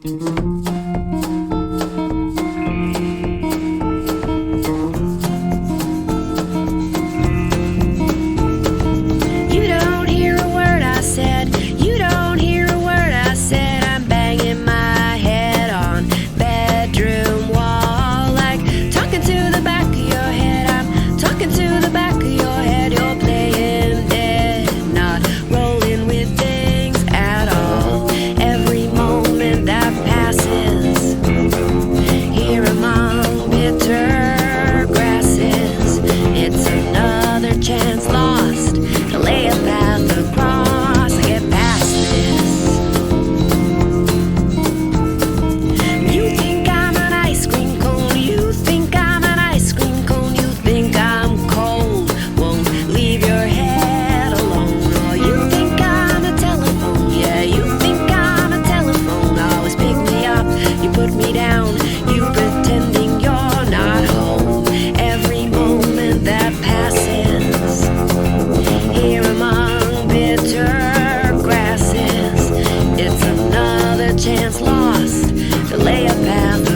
You don't hear a word I said. You don't hear a word I said. I'm banging my head on bedroom wall, like talking to the back of your head. I'm talking to the back of your head. You're playing dead, not rolling with things at all. Every moment that passes here among bitter grasses, it's another chance lost to lay a path across and get past this. You think I'm an ice cream cone. You think I'm an ice cream cone. You think I'm cold, won't leave your head alone. Or you think I'm a telephone. Yeah, you think I'm a telephone. Always pick me up, you put me down. You pretending you're not home. Every moment that passes here among bitter grasses, it's another chance lost to lay a path